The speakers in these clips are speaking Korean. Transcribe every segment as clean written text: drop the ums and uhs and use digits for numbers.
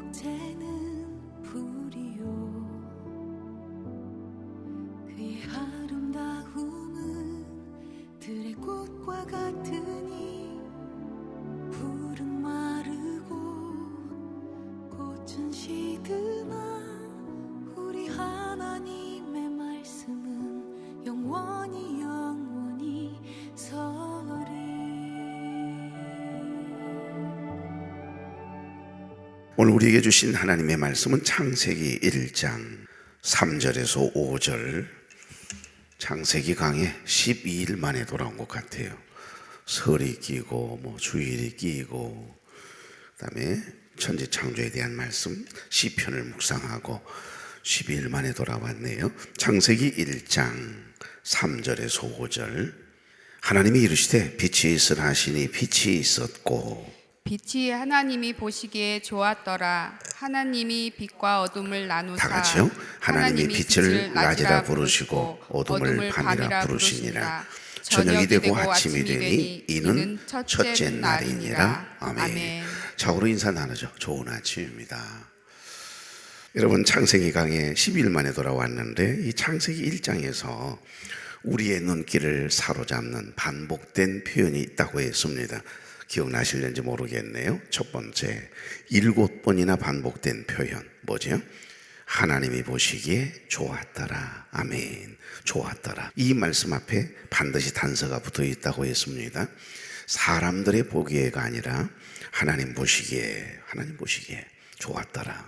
이제는 불이요 그의 아름다움은 들의 꽃과 같으니 불은 마르고 꽃은 시드나 우리 하나님의 말씀은 영원히 서리. 오늘 우리에게 주신 하나님의 말씀은 창세기 1장 3절에서 5절. 창세기 강에 12일 만에 돌아온 것 같아요. 설이 끼고 주일이 끼고 그다음에 천지 창조에 대한 말씀 시편을 묵상하고 12일 만에 돌아왔네요. 창세기 1장 3절에서 5절. 하나님이 이르시되 빛이 있으라 하시니 빛이 있었고 빛이 하나님이 보시기에 좋았더라. 하나님이 빛과 어둠을 나누사 다 같이요. 하나님이 빛을 낮이라 부르시고 어둠을 밤이라 부르시니라. 저녁이 되고 아침이 되니 이는 첫째 날이니라. 아멘. 자고로 인사 나누죠. 좋은 아침입니다. 여러분, 창세기 강에 10일 만에 돌아왔는데 이 창세기 1장에서 우리의 눈길을 사로잡는 반복된 표현이 있다고 했습니다. 기억나실는지 모르겠네요. 첫 번째, 7번이나 반복된 표현 뭐죠? 하나님이 보시기에 좋았더라. 아멘. 좋았더라. 이 말씀 앞에 반드시 단서가 붙어 있다고 했습니다. 사람들의 보기에가 아니라 하나님 보시기에 좋았더라.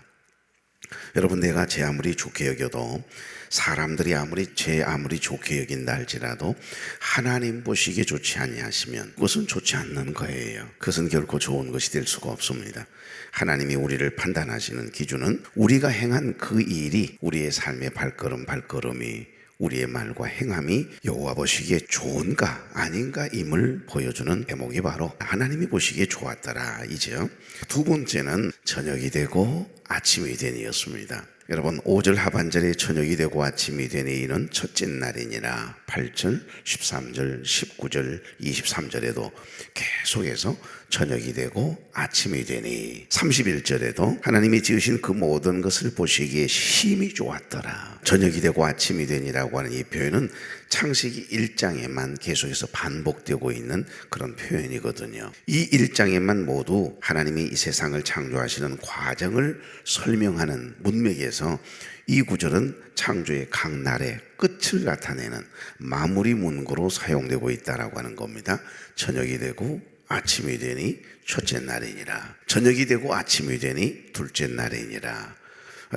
여러분, 내가 제 아무리 좋게 여겨도 사람들이 아무리 좋게 여긴다 할지라도 하나님 보시기에 좋지 아니하시면 그것은 좋지 않는 거예요. 그것은 결코 좋은 것이 될 수가 없습니다. 하나님이 우리를 판단하시는 기준은 우리가 행한 그 일이 우리의 삶의 발걸음이 우리의 말과 행함이 여호와 보시기에 좋은가 아닌가 임을 보여주는 대목이 바로 하나님이 보시기에 좋았더라 이죠. 두 번째는 저녁이 되고 아침이 되니였습니다. 여러분, 5절 하반절에 저녁이 되고 아침이 되니 이는 첫째 날이니라. 8절, 13절, 19절, 23절에도 계속해서 저녁이 되고 아침이 되니 31절에도 하나님이 지으신 그 모든 것을 보시기에 심히 좋았더라. 저녁이 되고 아침이 되니라고 하는 이 표현은 창세기 1장에만 계속해서 반복되고 있는 그런 표현이거든요. 이 1장에만 모두 하나님이 이 세상을 창조하시는 과정을 설명하는 문맥에서 이 구절은 창조의 각 날의 끝을 나타내는 마무리 문구로 사용되고 있다라고 하는 겁니다. 저녁이 되고 아침이 되니 첫째 날이니라. 저녁이 되고 아침이 되니 둘째 날이니라.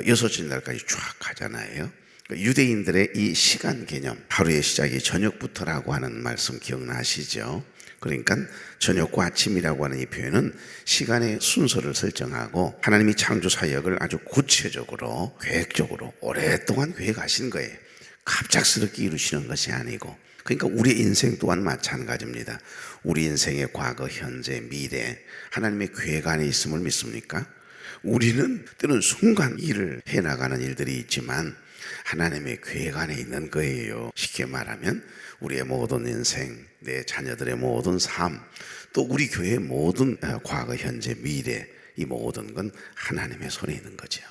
여섯째 날까지 쫙 가잖아요. 유대인들의 이 시간 개념, 하루의 시작이 저녁부터라고 하는 말씀 기억나시죠? 그러니까 저녁과 아침이라고 하는 이 표현은 시간의 순서를 설정하고 하나님이 창조 사역을 아주 구체적으로 계획적으로 오랫동안 계획하신 거예요. 갑작스럽게 이루시는 것이 아니고. 그러니까 우리 인생 또한 마찬가지입니다. 우리 인생의 과거, 현재, 미래 하나님의 계획 안에 있음을 믿습니까? 우리는 때로는 순간 일을 해나가는 일들이 있지만 하나님의 계획 안에 있는 거예요. 쉽게 말하면 우리의 모든 인생, 내 자녀들의 모든 삶, 또 우리 교회의 모든 과거, 현재, 미래, 이 모든 건 하나님의 손에 있는 거죠.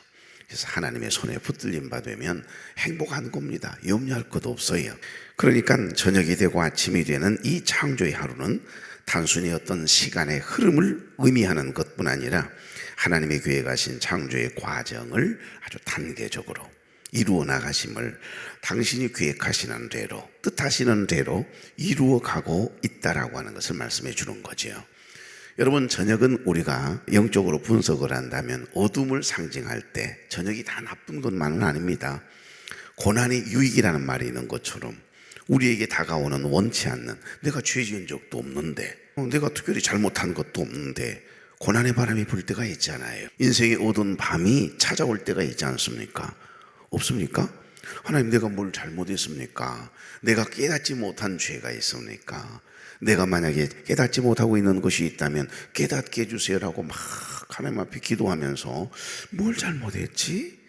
그래서 하나님의 손에 붙들림 받으면 행복한 겁니다. 염려할 것도 없어요. 그러니까 저녁이 되고 아침이 되는 이 창조의 하루는 단순히 어떤 시간의 흐름을 의미하는 것뿐 아니라 하나님의 계획하신 창조의 과정을 아주 단계적으로 이루어 나가심을 당신이 계획하시는 대로, 뜻하시는 대로 이루어가고 있다라고 하는 것을 말씀해 주는 거죠. 여러분, 저녁은 우리가 영적으로 분석을 한다면 어둠을 상징할 때 저녁이 다 나쁜 것만은 아닙니다. 고난이 유익이라는 말이 있는 것처럼 우리에게 다가오는 원치 않는, 내가 죄 지은 적도 없는데, 내가 특별히 잘못한 것도 없는데 고난의 바람이 불 때가 있잖아요. 인생의 어두운 밤이 찾아올 때가 있지 않습니까? 없습니까? 하나님, 내가 뭘 잘못했습니까? 내가 깨닫지 못한 죄가 있습니까? 내가 만약에 깨닫지 못하고 있는 것이 있다면 깨닫게 해주세요라고 막 하나님 앞에 기도하면서 뭘 잘못했지?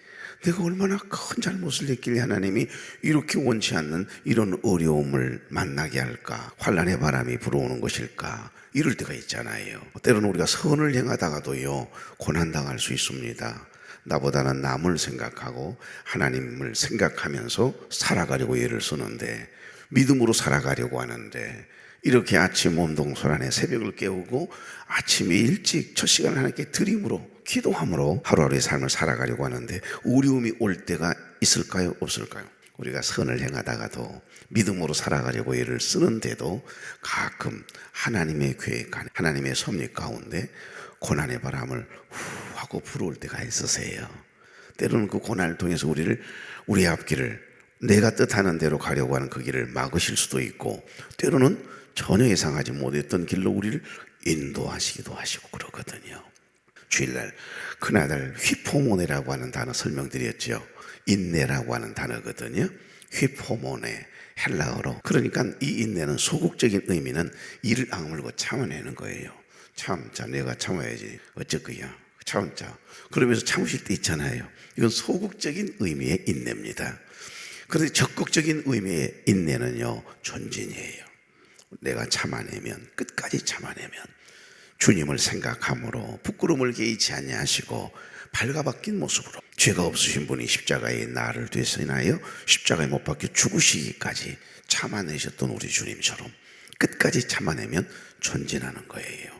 내가 얼마나 큰 잘못을 했길래 하나님이 이렇게 원치 않는 이런 어려움을 만나게 할까? 환난의 바람이 불어오는 것일까? 이럴 때가 있잖아요. 때로는 우리가 선을 행하다가도요, 고난당할 수 있습니다. 나보다는 남을 생각하고 하나님을 생각하면서 살아가려고 애를 쓰는데, 믿음으로 살아가려고 하는데, 이렇게 아침 온동소란에 새벽을 깨우고 아침에 일찍 첫 시간을 하나님께 드림으로 기도함으로 하루하루의 삶을 살아가려고 하는데 어려움이 올 때가 있을까요? 없을까요? 우리가 선을 행하다가도 믿음으로 살아가려고 애를 쓰는데도 가끔 하나님의 계획, 하나님의 섭리 가운데 고난의 바람을 후 하고 불어올 때가 있으세요. 때로는 그 고난을 통해서 우리의 앞길을 내가 뜻하는 대로 가려고 하는 그 길을 막으실 수도 있고, 때로는 전혀 예상하지 못했던 길로 우리를 인도하시기도 하시고 그러거든요. 주일날 큰아들 휘포모네라고 하는 단어 설명드렸죠. 인내라고 하는 단어거든요. 휘포모네, 헬라어로. 그러니까 이 인내는 소극적인 의미는 이를 악물고 참아내는 거예요. 참자, 내가 참아야지 어쩔 거야, 참자. 그러면서 참으실 때 있잖아요. 이건 소극적인 의미의 인내입니다. 그런데 적극적인 의미의 인내는요, 전진이에요. 내가 참아내면, 끝까지 참아내면 주님을 생각함으로 부끄러움을 개의치 아니하시고 발가벗긴 모습으로, 죄가 없으신 분이 십자가에 나를 되시나요? 십자가에 못 박혀 죽으시기까지 참아내셨던 우리 주님처럼 끝까지 참아내면 전진하는 거예요.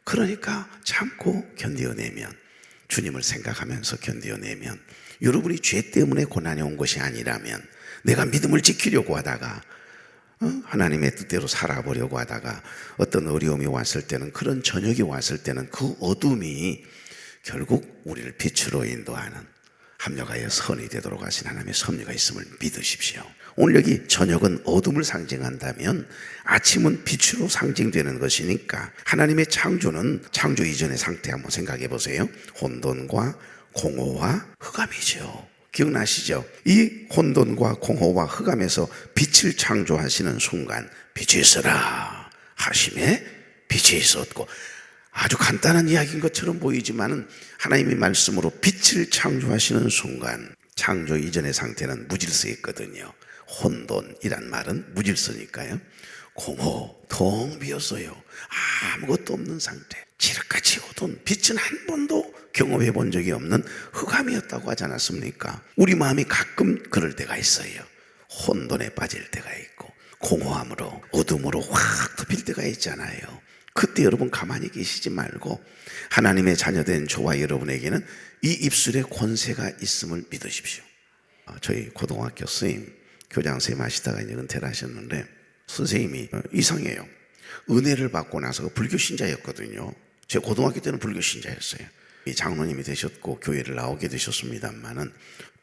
그러니까 참고 견뎌내면, 주님을 생각하면서 견뎌내면, 여러분이 죄 때문에 고난이 온 것이 아니라면, 내가 믿음을 지키려고 하다가 하나님의 뜻대로 살아보려고 하다가 어떤 어려움이 왔을 때는, 그런 저녁이 왔을 때는 그 어둠이 결국 우리를 빛으로 인도하는, 합력하여 선이 되도록 하신 하나님의 섭리가 있음을 믿으십시오. 오늘 여기 저녁은 어둠을 상징한다면 아침은 빛으로 상징되는 것이니까, 하나님의 창조는 창조 이전의 상태 한번 생각해 보세요. 혼돈과 공허와 흑암이죠. 기억나시죠? 이 혼돈과 공허와 흑암에서 빛을 창조하시는 순간 빛이 있어라 하심에 빛이 있었고, 아주 간단한 이야기인 것처럼 보이지만 하나님의 말씀으로 빛을 창조하시는 순간 창조 이전의 상태는 무질서했거든요. 혼돈이란 말은 무질서니까요. 공허, 텅 비었어요. 아무것도 없는 상태, 칠흑같이 어두운, 빛은 한 번도 경험해 본 적이 없는 흑암이었다고 하지 않았습니까? 우리 마음이 가끔 그럴 때가 있어요. 혼돈에 빠질 때가 있고 공허함으로, 어둠으로 확 덮일 때가 있잖아요. 그때 여러분 가만히 계시지 말고 하나님의 자녀된 저와 여러분에게는 이 입술에 권세가 있음을 믿으십시오. 저희 고등학교 선생님, 교장 선생님 하시다가 이제 은퇴를 하셨는데, 선생님이 이상해요. 은혜를 받고 나서 불교 신자였거든요. 제 고등학교 때는 불교 신자였어요. 장로님이 되셨고 교회를 나오게 되셨습니다만은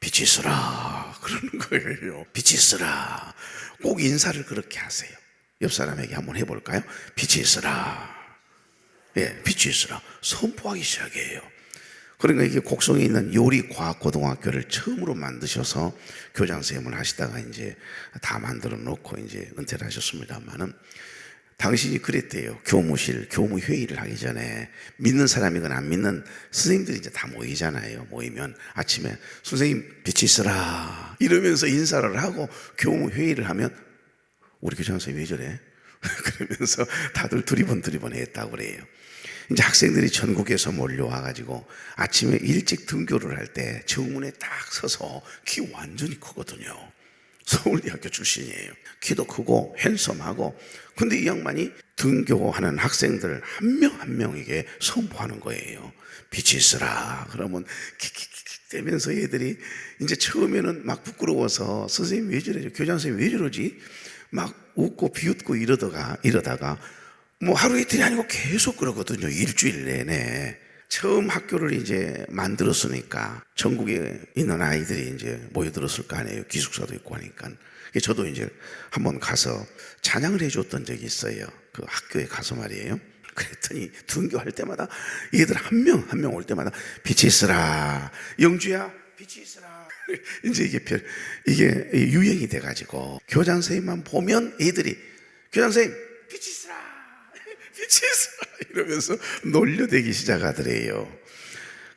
빛이 있으라 그러는 거예요. 빛이 있으라. 꼭 인사를 그렇게 하세요. 옆 사람에게 한번 해볼까요? 빛이 있으라. 예, 빛이 있으라. 선포하기 시작해요. 그러니까 이게 곡성에 있는 요리과학고등학교를 처음으로 만드셔서 교장 선생님을 하시다가 이제 다 만들어 놓고 이제 은퇴를 하셨습니다만은, 당신이 그랬대요. 교무실, 교무회의를 하기 전에 믿는 사람이건 안 믿는 선생님들이 이제 다 모이잖아요. 모이면 아침에 선생님 빛이 있으라 이러면서 인사를 하고 교무회의를 하면, 우리 교장 선생님 왜 저래? 그러면서 다들 두리번 했다고 그래요. 이제 학생들이 전국에서 몰려와가지고 아침에 일찍 등교를 할 때 정문에 딱 서서, 키 완전히 크거든요. 서울대학교 출신이에요. 키도 크고 핸섬하고. 근데 이 양반이 등교하는 학생들 한 명 한 명에게 선포하는 거예요. 빛이 있으라. 그러면 킥킥킥 대면서 애들이 이제 처음에는 막 부끄러워서 선생님 왜 저래? 교장 선생님 왜 저러지? 막 웃고 비웃고 이러다가 뭐 하루 이틀이 아니고 계속 그러거든요. 일주일 내내. 처음 학교를 이제 만들었으니까 전국에 있는 아이들이 이제 모여들었을 거 아니에요. 기숙사도 있고 하니까. 저도 이제 한번 가서 찬양을 해줬던 적이 있어요. 그 학교에 가서 말이에요. 그랬더니 등교할 때마다 얘들 한 명 한 명 올 때마다 빛이 있으라. 영주야, 빛이 있으라. 이제 이게 유행이 돼가지고 교장 선생님만 보면 애들이 교장 선생님 빛이 있으라, 빛이 있으라 이러면서 놀려대기 시작하더래요.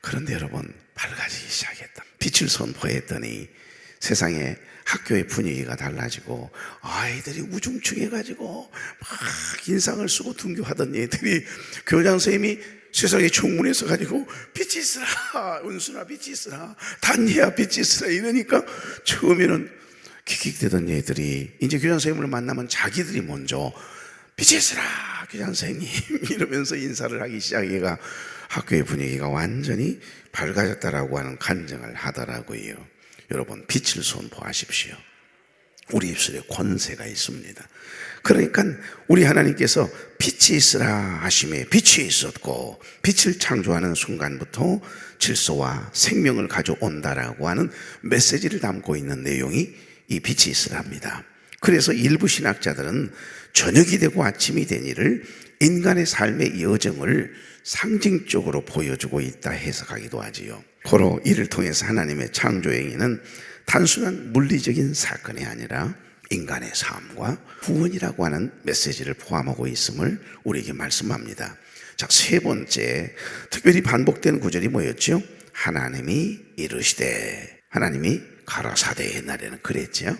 그런데 여러분, 밝아지기 시작했다. 빛을 선포했더니 세상에 학교의 분위기가 달라지고 아이들이 우중충해가지고 막 인상을 쓰고 등교하던 애들이 교장 선생님이 세상에 총문에서 가지고 빛이 있으라, 은순아 빛이 있으라, 단예야 빛이 있으라 이러니까 처음에는 킥킥대던 애들이 이제 교장 선생님을 만나면 자기들이 먼저 빛이 있으라 교장 선생님 이러면서 인사를 하기 시작해가 학교의 분위기가 완전히 밝아졌다라고 하는 간증을 하더라고요. 여러분, 빛을 선포하십시오. 우리 입술에 권세가 있습니다. 그러니까 우리 하나님께서 빛이 있으라 하심에 빛이 있었고 빛을 창조하는 순간부터 질서와 생명을 가져온다라고 하는 메시지를 담고 있는 내용이 이 빛이 있으랍니다. 그래서 일부 신학자들은 저녁이 되고 아침이 된 일을 인간의 삶의 여정을 상징적으로 보여주고 있다 해석하기도 하지요. 고로 이를 통해서 하나님의 창조 행위는 단순한 물리적인 사건이 아니라 인간의 삶과 구원이라고 하는 메시지를 포함하고 있음을 우리에게 말씀합니다. 자, 세 번째 특별히 반복되는 구절이 뭐였죠? 하나님이 이르시되, 하나님이 가라사대 옛날에는 그랬죠.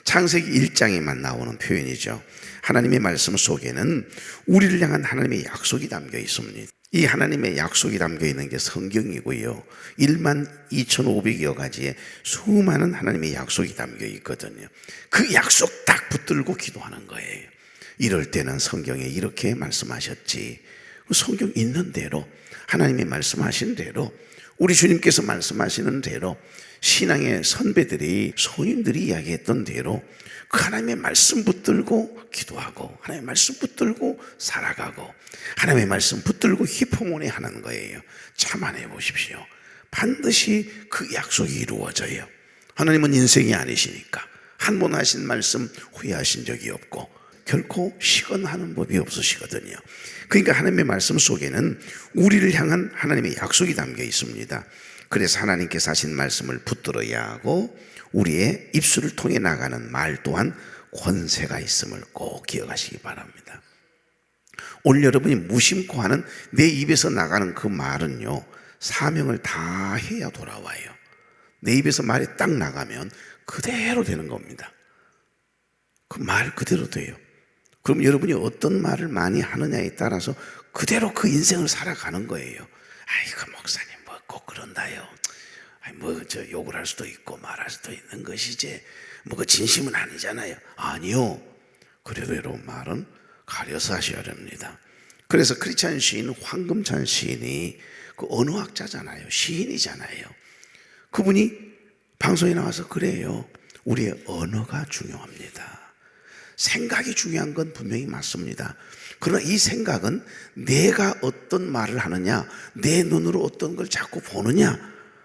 창세기 1장에만 나오는 표현이죠. 하나님의 말씀 속에는 우리를 향한 하나님의 약속이 담겨 있습니다. 이 하나님의 약속이 담겨 있는 게 성경이고요. 12,500여 가지의 수많은 하나님의 약속이 담겨 있거든요. 그 약속 딱 붙들고 기도하는 거예요. 이럴 때는 성경에 이렇게 말씀하셨지. 성경 있는 대로, 하나님이 말씀하신 대로, 우리 주님께서 말씀하시는 대로, 신앙의 선배들이, 성인들이 이야기했던 대로 그 하나님의 말씀 붙들고 기도하고 하나님의 말씀 붙들고 살아가고 하나님의 말씀 붙들고 희포문에 하는 거예요. 참아내 보십시오. 반드시 그 약속이 이루어져요. 하나님은 인생이 아니시니까 한 번 하신 말씀 후회하신 적이 없고 결코 시건하는 법이 없으시거든요. 그러니까 하나님의 말씀 속에는 우리를 향한 하나님의 약속이 담겨 있습니다. 그래서 하나님께서 하신 말씀을 붙들어야 하고 우리의 입술을 통해 나가는 말 또한 권세가 있음을 꼭 기억하시기 바랍니다. 오늘 여러분이 무심코 하는 내 입에서 나가는 그 말은요, 사명을 다 해야 돌아와요. 내 입에서 말이 딱 나가면 그대로 되는 겁니다. 그 말 그대로 돼요. 그럼 여러분이 어떤 말을 많이 하느냐에 따라서 그대로 그 인생을 살아가는 거예요. 아이고 목사님 뭐 꼭 그런다요. 뭐 저 욕을 할 수도 있고 말할 수도 있는 것이지 뭐 그 진심은 아니잖아요. 아니요. 그래도 여러분 말은 가려서 하셔야 됩니다. 그래서 크리스찬 시인 황금찬 시인이 그 언어학자잖아요. 시인이잖아요. 그분이 방송에 나와서 그래요. 우리의 언어가 중요합니다. 생각이 중요한 건 분명히 맞습니다. 그러나 이 생각은 내가 어떤 말을 하느냐, 내 눈으로 어떤 걸 자꾸 보느냐,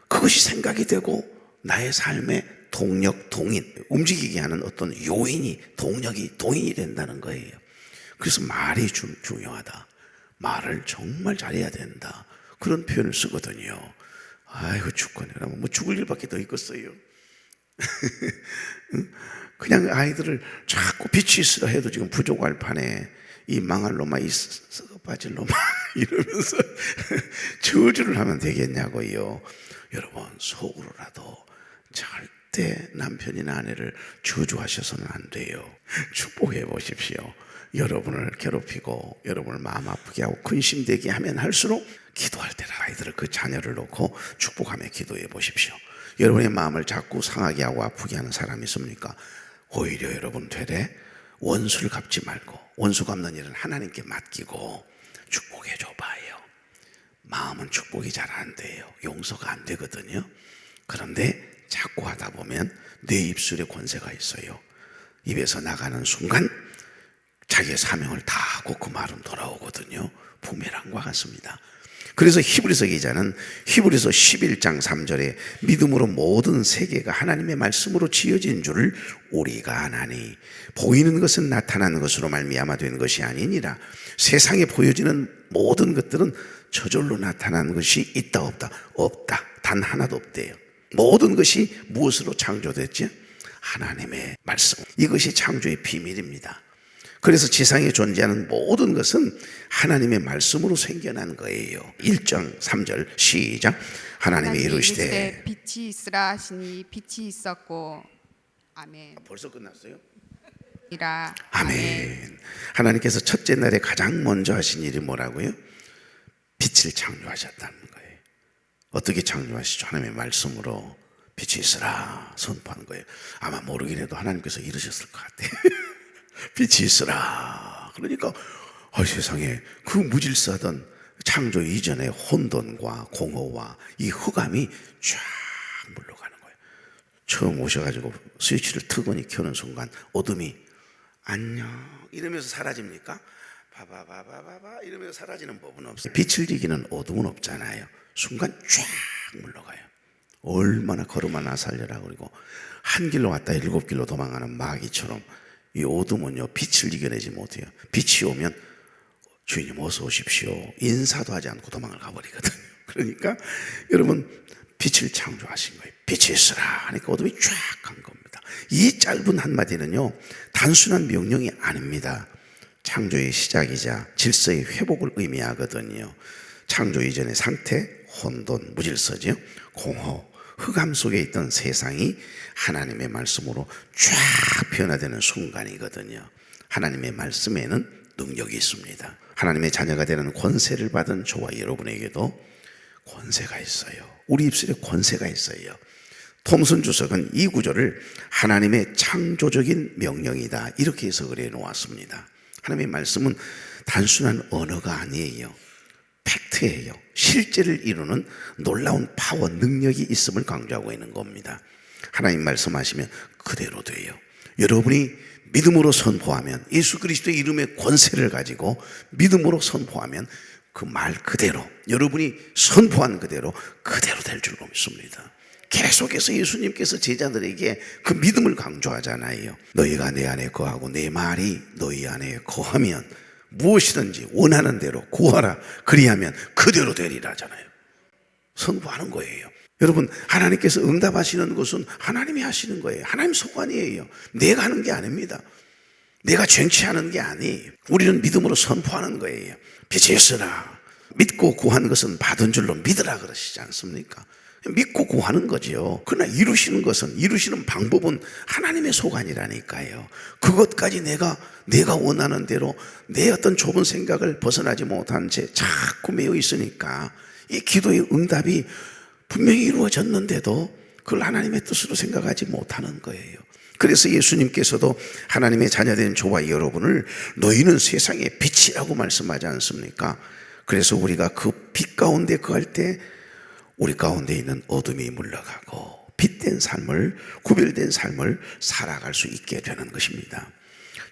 그것이 생각이 되고 나의 삶의 동력, 동인, 움직이게 하는 어떤 요인이, 동인이 된다는 거예요. 그래서 말이 중요하다. 말을 정말 잘해야 된다. 그런 표현을 쓰거든요. 아이고 죽겠네. 뭐 죽을 일밖에 더 있겠어요. 그냥 아이들을 자꾸 빛이 있으라 해도 지금 부족할 판에 이 망할 놈아, 이 썩어 빠질 놈아 이러면서 저주를 하면 되겠냐고요. 여러분 속으로라도 절대 남편이나 아내를 저주하셔서는 안 돼요. 축복해 보십시오. 여러분을 괴롭히고 여러분을 마음 아프게 하고 근심되게 하면 할수록 기도할 때라 아이들을 그 자녀를 놓고 축복하며 기도해 보십시오. 여러분의 마음을 자꾸 상하게 하고 아프게 하는 사람이 있습니까? 오히려 여러분 되레 원수를 갚지 말고 원수 갚는 일은 하나님께 맡기고 축복해 줘봐요. 마음은 축복이 잘 안 돼요. 용서가 안 되거든요. 그런데 자꾸 하다 보면 내 입술에 권세가 있어요. 입에서 나가는 순간 자기의 사명을 다 하고 그 말은 돌아오거든요. 부메랑과 같습니다. 그래서 히브리서 기자는 히브리서 11장 3절에 믿음으로 모든 세계가 하나님의 말씀으로 지어진 줄을 우리가 아나니 보이는 것은 나타나는 것으로 말미암아 된 것이 아니니라. 세상에 보여지는 모든 것들은 저절로 나타나는 것이 있다 없다? 없다. 단 하나도 없대요. 모든 것이 무엇으로 창조됐지? 하나님의 말씀. 이것이 창조의 비밀입니다. 그래서 지상에 존재하는 모든 것은 하나님의 말씀으로 생겨난 거예요. 1장 3절 시작. 하나님이 이르시되 빛이 있으라 하시니 빛이 있었고. 아멘. 벌써 끝났어요? 이라. 아멘. 하나님께서 첫째 날에 가장 먼저 하신 일이 뭐라고요? 빛을 창조하셨다는 거예요. 어떻게 창조하시죠? 하나님의 말씀으로 빛이 있으라 선포하는 거예요. 아마 모르긴 해도 하나님께서 이러셨을 것 같아요. 빛이 있으라. 그러니까 세상에 그 무질서하던 창조 이전의 혼돈과 공허와 이 흑암이 쫙 물러가는 거예요. 처음 오셔가지고 스위치를 트거니 켜는 순간 어둠이 안녕 이러면서 사라집니까? 바바바바바바 이러면서 사라지는 법은 없어요. 빛을 이기는 어둠은 없잖아요. 순간 쫙 물러가요. 얼마나 걸음하나 살려라. 그리고 한 길로 왔다 7길로 도망가는 마귀처럼 이 어둠은요 빛을 이겨내지 못해요. 빛이 오면 주인님 어서 오십시오 인사도 하지 않고 도망을 가버리거든요. 그러니까 여러분 빛을 창조하신 거예요. 빛이 있으라 하니까 어둠이 쫙 간 겁니다. 이 짧은 한마디는요 단순한 명령이 아닙니다. 창조의 시작이자 질서의 회복을 의미하거든요. 창조 이전의 상태, 혼돈, 무질서죠. 공허, 흑암 속에 있던 세상이 하나님의 말씀으로 쫙 변화되는 순간이거든요. 하나님의 말씀에는 능력이 있습니다. 하나님의 자녀가 되는 권세를 받은 저와 여러분에게도 권세가 있어요. 우리 입술에 권세가 있어요. 톰슨 주석은 이 구절을 하나님의 창조적인 명령이다 이렇게 해석을 해놓았습니다. 하나님의 말씀은 단순한 언어가 아니에요. 팩트예요. 실제를 이루는 놀라운 파워, 능력이 있음을 강조하고 있는 겁니다. 하나님 말씀하시면 그대로 돼요. 여러분이 믿음으로 선포하면 예수 그리스도의 이름의 권세를 가지고 믿음으로 선포하면 그 말 그대로 여러분이 선포한 그대로 될 줄 믿습니다. 계속해서 예수님께서 제자들에게 그 믿음을 강조하잖아요. 너희가 내 안에 거하고 내 말이 너희 안에 거하면 무엇이든지 원하는 대로 구하라. 그리하면 그대로 되리라잖아요. 선포하는 거예요. 여러분 하나님께서 응답하시는 것은 하나님이 하시는 거예요. 하나님 소관이에요. 내가 하는 게 아닙니다. 내가 쟁취하는 게 아니에요. 우리는 믿음으로 선포하는 거예요. 빛이 있으라. 믿고 구하는 것은 받은 줄로 믿으라 그러시지 않습니까? 믿고 구하는 거죠. 그러나 이루시는 것은 이루시는 방법은 하나님의 소관이라니까요. 그것까지 내가 원하는 대로 내 어떤 좁은 생각을 벗어나지 못한 채 자꾸 매여 있으니까 이 기도의 응답이 분명히 이루어졌는데도 그걸 하나님의 뜻으로 생각하지 못하는 거예요. 그래서 예수님께서도 하나님의 자녀된 저와 여러분을 너희는 세상의 빛이라고 말씀하지 않습니까? 그래서 우리가 그 빛 가운데 거할 때 우리 가운데 있는 어둠이 물러가고 빛된 삶을, 구별된 삶을 살아갈 수 있게 되는 것입니다.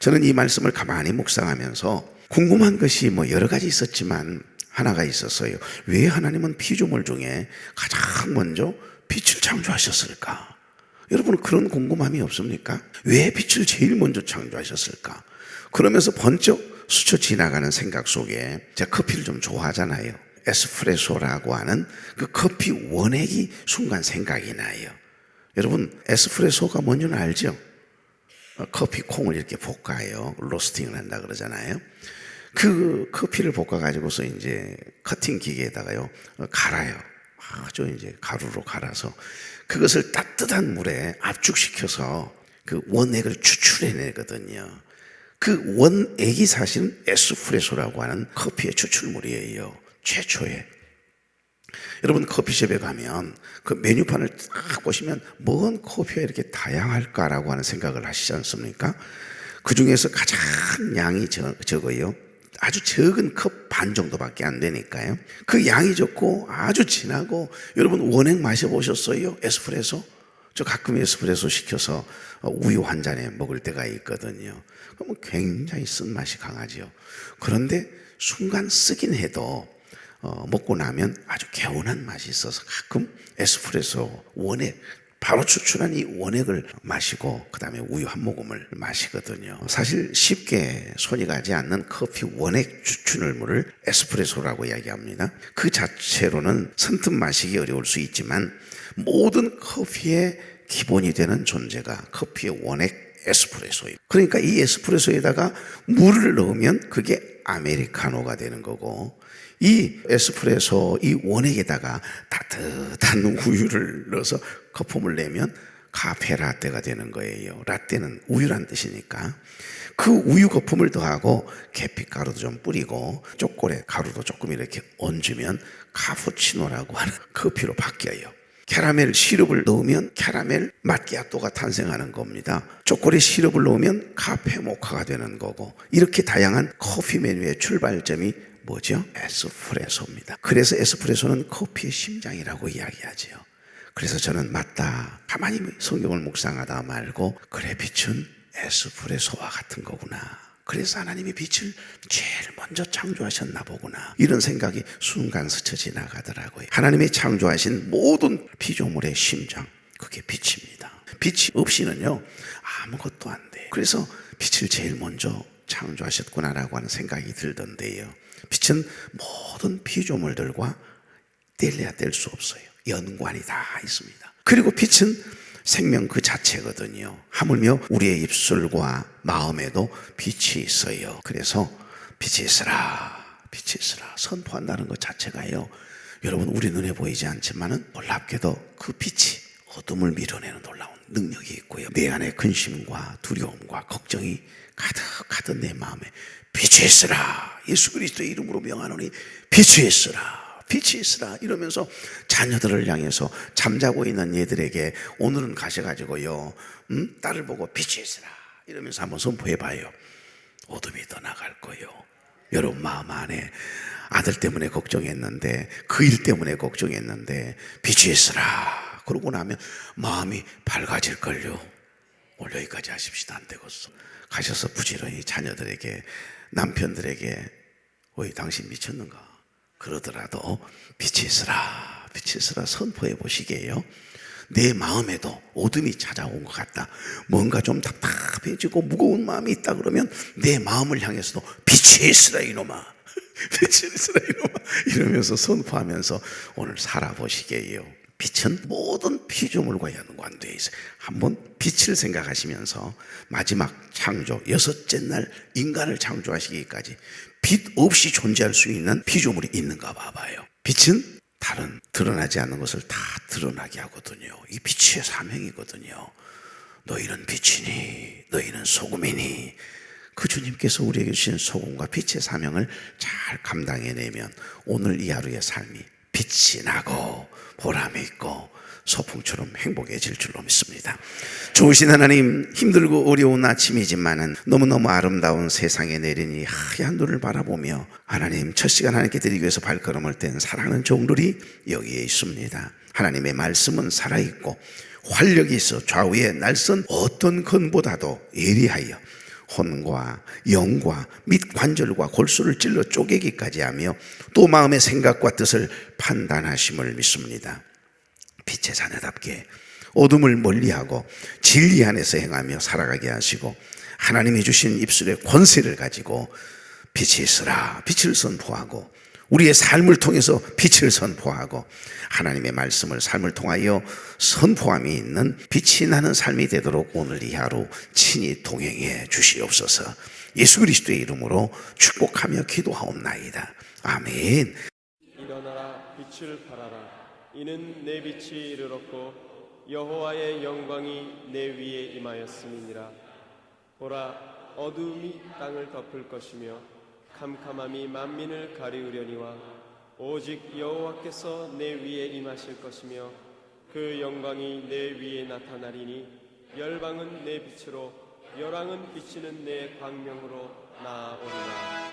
저는 이 말씀을 가만히 묵상하면서 궁금한 것이 여러 가지 있었지만 하나가 있었어요. 왜 하나님은 피조물 중에 가장 먼저 빛을 창조하셨을까? 여러분 그런 궁금함이 없습니까? 왜 빛을 제일 먼저 창조하셨을까? 그러면서 번쩍 스쳐 지나가는 생각 속에 제가 커피를 좀 좋아하잖아요. 에스프레소라고 하는 그 커피 원액이 순간 생각이 나요. 여러분 에스프레소가 뭔지는 알죠? 커피 콩을 이렇게 볶아요. 로스팅을 한다 그러잖아요. 그 커피를 볶아가지고서 이제 커팅 기계에다가요 갈아요. 아주 이제 가루로 갈아서 그것을 따뜻한 물에 압축시켜서 그 원액을 추출해내거든요. 그 원액이 사실은 에스프레소라고 하는 커피의 추출물이에요. 최초에. 여러분 커피숍에 가면 그 메뉴판을 딱 보시면 뭔 커피가 이렇게 다양할까라고 하는 생각을 하시지 않습니까? 그 중에서 가장 양이 적어요. 아주 적은 컵 반 정도밖에 안 되니까요. 그 양이 적고 아주 진하고 여러분 원액 마셔보셨어요? 에스프레소? 저 가끔 에스프레소 시켜서 우유 한 잔에 먹을 때가 있거든요. 그러면 굉장히 쓴맛이 강하죠. 그런데 순간 쓰긴 해도 먹고 나면 아주 개운한 맛이 있어서 가끔 에스프레소 원액 바로 추출한 이 원액을 마시고 그 다음에 우유 한 모금을 마시거든요. 사실 쉽게 손이 가지 않는 커피 원액 추출물을 에스프레소라고 이야기합니다. 그 자체로는 선뜻 마시기 어려울 수 있지만 모든 커피의 기본이 되는 존재가 커피의 원액 에스프레소예요. 그러니까 이 에스프레소에다가 물을 넣으면 그게 아메리카노가 되는 거고, 이 에스프레소 이 원액에다가 따뜻한 우유를 넣어서 거품을 내면 카페라떼가 되는 거예요. 라떼는 우유란 뜻이니까. 그 우유 거품을 더하고 계피가루도 좀 뿌리고 초콜릿 가루도 조금 이렇게 얹으면 카푸치노라고 하는 커피로 바뀌어요. 캐러멜 시럽을 넣으면 캐러멜 마키아토가 탄생하는 겁니다. 초콜릿 시럽을 넣으면 카페 모카가 되는 거고, 이렇게 다양한 커피 메뉴의 출발점이 뭐죠? 에스프레소입니다. 그래서 에스프레소는 커피의 심장이라고 이야기하죠. 그래서 저는 맞다, 가만히 성경을 묵상하다 말고, 그래, 빛은 에스프레소와 같은 거구나. 그래서 하나님이 빛을 제일 먼저 창조하셨나 보구나, 이런 생각이 순간 스쳐 지나가더라고요. 하나님이 창조하신 모든 피조물의 심장, 그게 빛입니다. 빛이 없이는요 아무것도 안 돼요. 그래서 빛을 제일 먼저 창조하셨구나라고 하는 생각이 들던데요, 빛은 모든 피조물들과 뗄래야 뗄 수 없어요. 연관이 다 있습니다. 그리고 빛은 생명 그 자체거든요. 하물며 우리의 입술과 마음에도 빛이 있어요. 그래서 빛이 있으라, 빛이 있으라 선포한다는 것 자체가요, 여러분, 우리 눈에 보이지 않지만은 놀랍게도 그 빛이 어둠을 밀어내는 놀라운 능력이 있고요, 내 안에 근심과 두려움과 걱정이 가득하던 내 마음에 빛이 있으라, 예수 그리스도의 이름으로 명하노니 빛이 있으라, 빛이 있으라 이러면서 자녀들을 향해서, 잠자고 있는 얘들에게 오늘은 가셔가지고요, 딸을 보고 빛이 있으라 이러면서 한번 선포해봐요. 어둠이 떠나갈 거요. 여러분 마음 안에 아들 때문에 걱정했는데, 그 일 때문에 걱정했는데 빛이 있으라 그러고 나면 마음이 밝아질걸요. 오늘 여기까지 하십시다. 안 되겠어. 가셔서 부지런히 자녀들에게, 남편들에게, 어이 당신 미쳤는가 그러더라도 빛이 있으라, 빛이 있으라 선포해 보시게요. 내 마음에도 어둠이 찾아온 것 같다, 뭔가 좀 답답해지고 무거운 마음이 있다 그러면 내 마음을 향해서도 빛이 있으라 이놈아, 빛이 있으라 이놈아 이러면서 선포하면서 오늘 살아보시게요. 빛은 모든 피조물과 연관되어 있어요. 한번 빛을 생각하시면서 마지막 창조, 여섯째 날 인간을 창조하시기까지 빛 없이 존재할 수 있는 피조물이 있는가 봐봐요. 빛은 다른 드러나지 않는 것을 다 드러나게 하거든요. 이 빛의 사명이거든요. 너희는 빛이니 너희는 소금이니, 그 주님께서 우리에게 주신 소금과 빛의 사명을 잘 감당해내면 오늘 이 하루의 삶이 빛이 나고 보람이 있고 소풍처럼 행복해질 줄로 믿습니다. 좋으신 하나님, 힘들고 어려운 아침이지만은 너무너무 아름다운 세상에 내린 이 하얀 눈을 바라보며 하나님 첫 시간 하나님께 드리기 위해서 발걸음을 뗀 사랑하는 종들이 여기에 있습니다. 하나님의 말씀은 살아있고 활력이 있어 좌우에 날선 어떤 건보다도 예리하여 혼과 영과 및 관절과 골수를 찔러 쪼개기까지 하며 또 마음의 생각과 뜻을 판단하심을 믿습니다. 빛의 자녀답게 어둠을 멀리하고 진리 안에서 행하며 살아가게 하시고, 하나님이 주신 입술의 권세를 가지고 빛이 있으라 빛을 선포하고, 우리의 삶을 통해서 빛을 선포하고, 하나님의 말씀을 삶을 통하여 선포함이 있는 빛이 나는 삶이 되도록 오늘 이 하루 친히 동행해 주시옵소서. 예수 그리스도의 이름으로 축복하며 기도하옵나이다. 아멘. 일어나라 빛을 발하라. 이는 내 빛이 이르렀고 여호와의 영광이 내 위에 임하였음이니라. 보라, 어두움이 땅을 덮을 것이며 캄캄함이 만민을 가리우려니와 오직 여호와께서 내 위에 임하실 것이며 그 영광이 내 위에 나타나리니 열방은 내 빛으로 열왕은 비치는 내 광명으로 나아오리라.